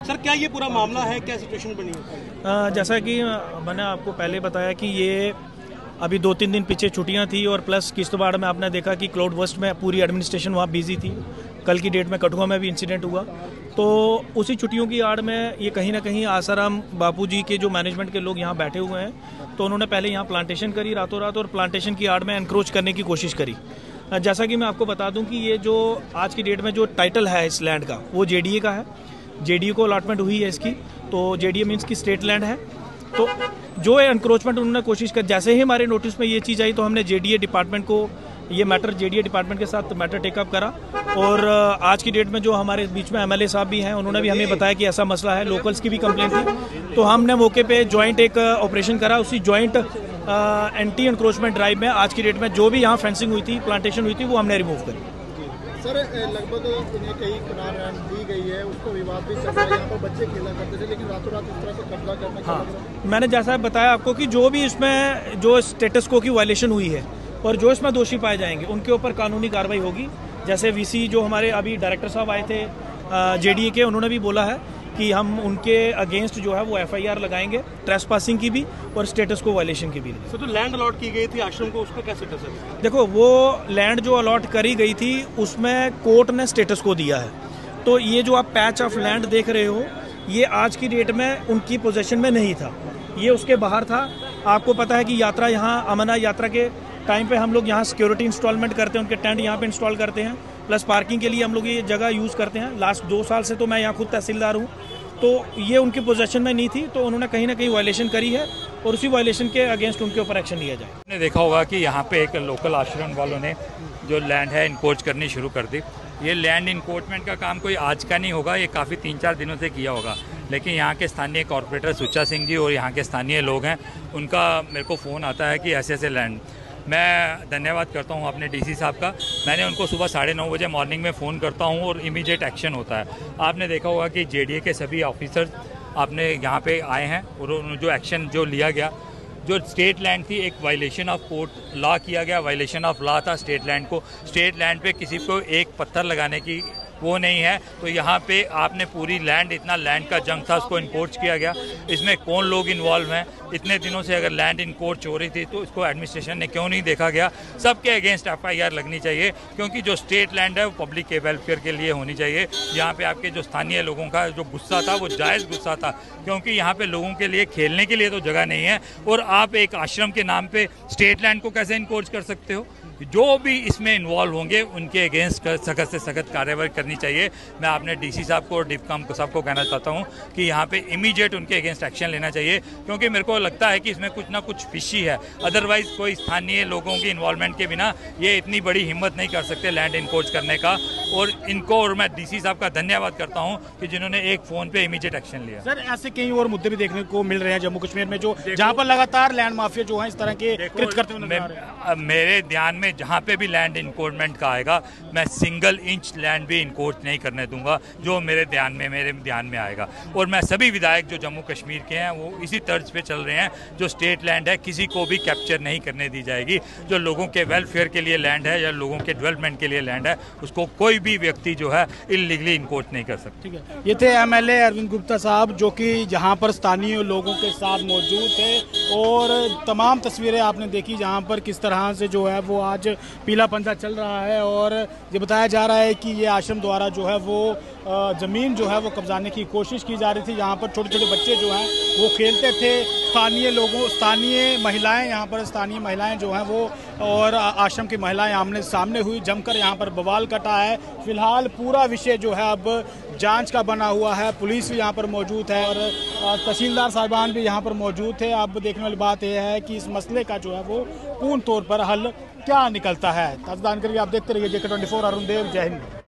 Sir क्या ये पूरा मामला है, क्या सिचुएशन बनी है? जैसा कि मैंने आपको पहले बताया कि ये अभी 2-3 दिन पीछे छुट्टियां थी और प्लस किश्तवाड़ में आपने देखा कि क्लाउड बस्ट में पूरी एडमिनिस्ट्रेशन वहाँ बिजी थी। कल की डेट में कठुआ में भी इंसिडेंट हुआ, तो उसी छुट्टियों की आड़ में ये कहीं ना कहीं आसाराम बापू जी के जो मैनेजमेंट के लोग यहाँ बैठे हुए हैं, तो उन्होंने पहले यहाँ प्लांटेशन करी रातों रात और प्लांटेशन की आड़ में एनक्रोच करने की कोशिश करी। जैसा कि मैं आपको बता दूं कि ये जो आज की डेट में जो टाइटल है इस लैंड का वो जेडीए का है, जेडीए को अलॉटमेंट हुई है इसकी, तो जेडीए मीन्स की स्टेट लैंड है। तो जो है एनक्रोचमेंट उन्होंने कोशिश कर, जैसे ही हमारे नोटिस में ये चीज़ आई तो हमने जेडीए डिपार्टमेंट को ये मैटर जेडीए डिपार्टमेंट के साथ मैटर टेकअप करा और आज की डेट में जो हमारे बीच में एमएलए साहब भी हैं उन्होंने भी हमें बताया कि ऐसा मसला है, लोकल्स की भी कंप्लेंट थी, तो हमने मौके पे जॉइंट एक ऑपरेशन करा। उसी जॉइंट एंटी एनक्रोचमेंट ड्राइव में आज की डेट में जो भी यहाँ फेंसिंग हुई थी, प्लांटेशन हुई थी, वो हमने रिमूव करी। सर लगभग उन्हें कई किनार दी गई है, उसको विवाद भी चल रहा है, यहाँ पर बच्चे खेला करते थे लेकिन रातों रात इस तरह से कब्जा करना। हाँ, मैंने जैसा बताया आपको कि जो भी इसमें जो स्टेटस को की वायलेशन हुई है और जो इसमें दोषी पाए जाएंगे उनके ऊपर कानूनी कार्रवाई होगी। जैसे वीसी जो हमारे अभी डायरेक्टर साहब आए थे जेडीए के, उन्होंने भी बोला है कि हम उनके अगेंस्ट जो है वो एफआईआर लगाएंगे, ट्रेसपासिंग की भी और स्टेटस को वायलेशन की भी। सर तो लैंड अलॉट की गई थी आश्रम को, उसका क्या स्टेटस है? देखो वो लैंड जो अलॉट करी गई थी उसमें कोर्ट ने स्टेटस को दिया है, तो ये जो आप पैच ऑफ लैंड देख रहे हो ये आज की डेट में उनकी पोजीशन में नहीं था, ये उसके बाहर था। आपको पता है कि यात्रा यहाँ अमरनाथ यात्रा के टाइम पे हम लोग यहाँ सिक्योरिटी इंस्टॉलमेंट करते हैं, उनके टेंट यहाँ पे इंस्टॉल करते हैं, प्लस पार्किंग के लिए हम लोग ये जगह यूज़ करते हैं। लास्ट 2 साल से तो मैं यहाँ खुद तहसीलदार हूँ, तो ये उनकी पोजीशन में नहीं थी, तो उन्होंने कहीं ना कहीं वायलेशन करी है और उसी वायलेशन के अगेंस्ट उनके ऊपर एक्शन लिया जाए। आपने देखा होगा कि यहाँ पे एक लोकल आश्रम वालों ने जो लैंड है इनकोच करनी शुरू कर दी। ये लैंड इनकोचमेंट का काम कोई आज का नहीं होगा, ये काफ़ी 3-4 दिनों से किया होगा, लेकिन यहाँ के स्थानीय कॉर्पोरेटर सुच्चा सिंह जी और यहाँ के स्थानीय लोग हैं, उनका मेरे को फ़ोन आता है कि ऐसे ऐसे लैंड। मैं धन्यवाद करता हूँ अपने डीसी साहब का, मैंने उनको सुबह 9:30 बजे मॉर्निंग में फ़ोन करता हूँ और इमीडिएट एक्शन होता है। आपने देखा होगा कि जेडीए के सभी ऑफिसर्स आपने यहाँ पे आए हैं और जो एक्शन जो लिया गया, जो स्टेट लैंड थी एक वायलेशन ऑफ कोर्ट लॉ किया गया, वायलेशन ऑफ लॉ था स्टेट लैंड को, स्टेट लैंड पे किसी को एक पत्थर लगाने की वो नहीं है। तो यहाँ पे आपने पूरी लैंड, इतना लैंड का जंग था उसको इनकोच किया गया। इसमें कौन लोग इन्वॉल्व हैं, इतने दिनों से अगर लैंड इनकोच हो रही थी तो इसको एडमिनिस्ट्रेशन ने क्यों नहीं देखा गया? सबके अगेंस्ट एफआईआर लगनी चाहिए, क्योंकि जो स्टेट लैंड है वो पब्लिक के वेलफेयर के लिए होनी चाहिए। यहाँ पे आपके जो स्थानीय लोगों का जो गुस्सा था वो जायज़ गुस्सा था, क्योंकि यहाँ पे लोगों के लिए खेलने के लिए तो जगह नहीं है और आप एक आश्रम के नाम पे स्टेट लैंड को कैसे इनकोच कर सकते हो? जो भी इसमें इन्वॉल्व होंगे उनके अगेंस्ट सख्त से सख्त कार्रवाई करनी चाहिए। मैं अपने डीसी साहब को और डिपकॉम साहब को कहना चाहता हूँ कि यहाँ पे इमीडिएट उनके अगेंस्ट एक्शन लेना चाहिए, क्योंकि मेरे को लगता है कि इसमें कुछ ना कुछ फिशी है। अदरवाइज कोई स्थानीय लोगों की इन्वॉल्वमेंट के बिना ये इतनी बड़ी हिम्मत नहीं कर सकते लैंड इनकोच करने का। और इनको और मैं डीसी साहब का धन्यवाद करता हूँ कि जिन्होंने एक फ़ोन पे इमीडिएट एक्शन लिया। सर ऐसे कई और मुद्दे भी देखने को मिल रहे हैं जम्मू कश्मीर में, जो जहाँ पर लगातार लैंड माफिया जो है इस तरह के कृत्य करते हुए मेरे ध्यान में जहाँ पे भी लैंड इनकोचमेंट का आएगा, मैं सिंगल इंच लैंड भी इनकोच नहीं करने दूंगा जो मेरे ध्यान में आएगा। और मैं सभी विधायक जो जम्मू कश्मीर के हैं वो इसी तर्ज पे चल रहे हैं, जो स्टेट लैंड है किसी को भी कैप्चर नहीं करने दी जाएगी। जो लोगों के वेलफेयर के लिए लैंड है या लोगों के डेवलपमेंट के लिए लैंड है, उसको कोई भी व्यक्ति जो है इलीगली इनकोच नहीं कर सकता। ठीक है, ये थे एमएलए अरविंद गुप्ता साहब, जो कि जहां पर स्थानीय लोगों के साथ मौजूद थे और तमाम तस्वीरें आपने देखी जहां पर किस तरह से जो है वो आज पीला पंजा चल रहा है। और ये बताया जा रहा है कि ये आश्रम द्वारा जो है वो ज़मीन जो है वो कब्जाने की कोशिश की जा रही थी। यहाँ पर छोटे छोटे बच्चे जो हैं वो खेलते थे, स्थानीय महिलाएं यहाँ पर स्थानीय महिलाएं जो हैं वो और आश्रम की महिलाएं आमने सामने हुई, जमकर यहाँ पर बवाल कटा है। फिलहाल पूरा विषय जो है अब जांच का बना हुआ है, पुलिस भी यहाँ पर मौजूद है और तहसीलदार साहिबान भी यहाँ पर मौजूद थे। अब देखने वाली बात यह है कि इस मसले का जो है वो पूर्ण तौर पर हल क्या निकलता है। ताज़ा जानकारी आप देखते रहिए JK24 अरुण देव। जय हिंद।